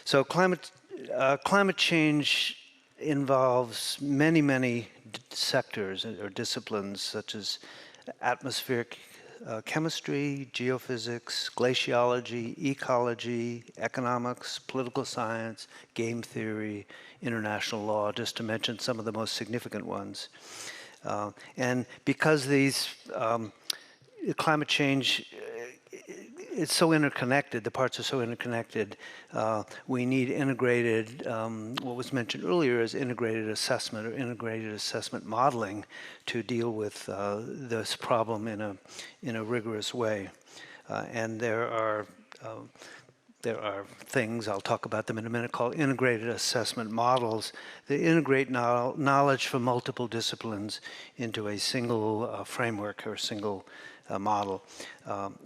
So climate change involves many sectors or disciplines such as atmospheric chemistry, geophysics, glaciology, ecology, economics, political science, game theory, international law, just to mention some of the most significant ones. And because these climate change it's so interconnected, the parts are so interconnected, we need integrated, what was mentioned earlier is integrated assessment or integrated assessment modeling to deal with this problem in a rigorous way. And there are things, I'll talk about them in a minute, called integrated assessment models that integrate knowledge from multiple disciplines into a single framework or single model.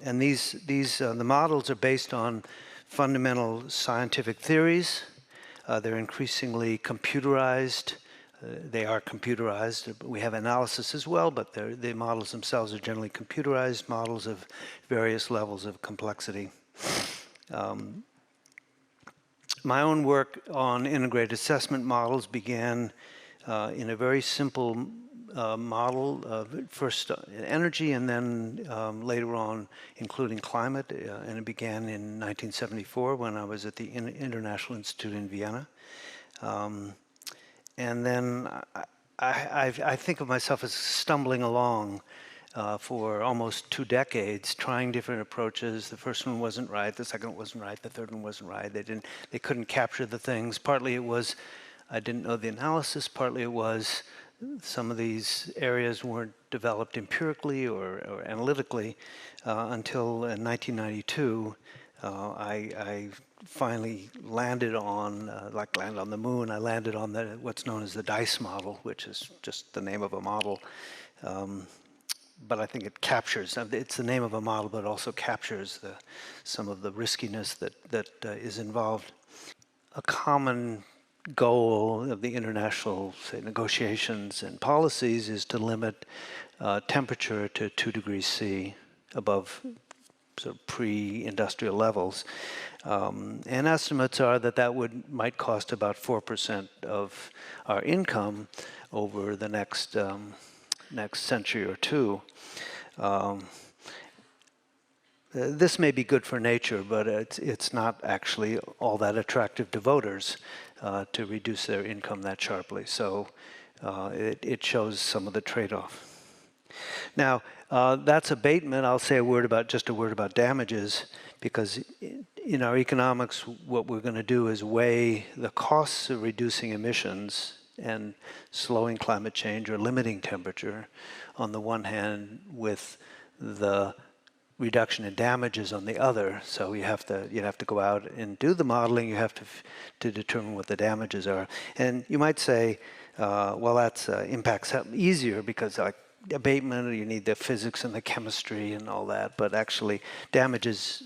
And the models are based on fundamental scientific theories. They're increasingly computerized. They are computerized. We have analysis as well, but the models themselves are generally computerized models of various levels of complexity. My own work on integrated assessment models began in a very simple model, first energy and then later on including climate, and it began in 1974 when I was at the International Institute in Vienna. And then I think of myself as stumbling along for almost 2 decades, trying different approaches. The first one wasn't right, the second one wasn't right, the third one wasn't right. They couldn't capture the things. Partly it was I didn't know the analysis, partly it was some of these areas weren't developed empirically or analytically until in 1992. I finally landed on, like land on the moon, I landed on what's known as the DICE model, which is just the name of a model. But I think it captures, it's the name of a model, but it also captures some of the riskiness that is involved. A common goal of the international, say, negotiations and policies is to limit temperature to 2 degrees C above sort of pre-industrial levels. And estimates are that might cost about 4% of our income over the next century or two. This may be good for nature, but it's not actually all that attractive to voters to reduce their income that sharply. So it shows some of the trade-off. Now, that's abatement. I'll say just a word about damages, because in our economics, what we're going to do is weigh the costs of reducing emissions and slowing climate change or limiting temperature on the one hand with the reduction in damages on the other. So you have to go out and do the modeling. You have to determine what the damages are. And you might say, well, that's impacts easier because like abatement, you need the physics and the chemistry and all that. But actually, damages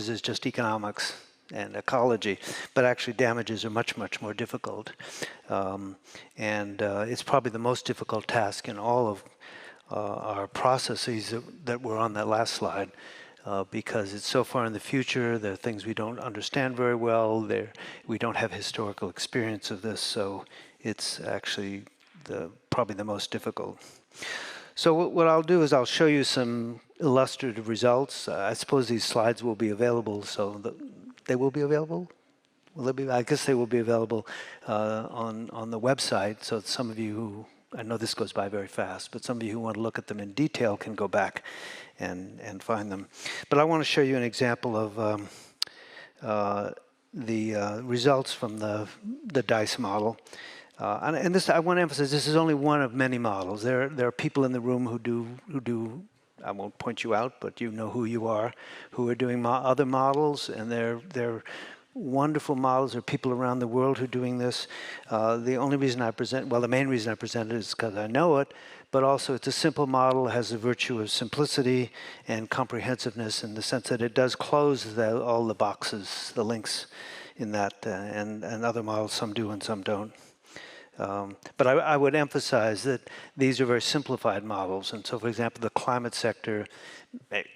is just economics and ecology, but actually damages are much more difficult, and it's probably the most difficult task in all of our processes that were on that last slide, because it's so far in the future. There are things we don't understand very well. We don't have historical experience of this, so it's actually probably the most difficult. So what I'll do is I'll show you some illustrative results. I suppose these slides will be available, so they will be available? Will they be? I guess they will be available on the website, so some of you who, I know this goes by very fast, but some of you who want to look at them in detail can go back and find them. But I want to show you an example of the results from the DICE model. And this, I want to emphasize, this is only one of many models. There are people in the room who do, I won't point you out, but you know who you are, who are doing other models, and they're wonderful models. There are people around the world who are doing this. The only reason I present, well, the main reason I present it is because I know it, but also it's a simple model, has the virtue of simplicity and comprehensiveness in the sense that it does close all the boxes, the links in that, and other models, some do and some don't. But I would emphasize that these are very simplified models. And so, for example, the climate sector,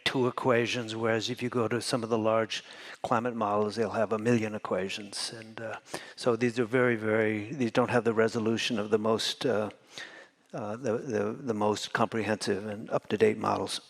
two equations, whereas if you go to some of the large climate models, they'll have 1,000,000 equations. And so these are these don't have the resolution of the most, the most comprehensive and up-to-date models.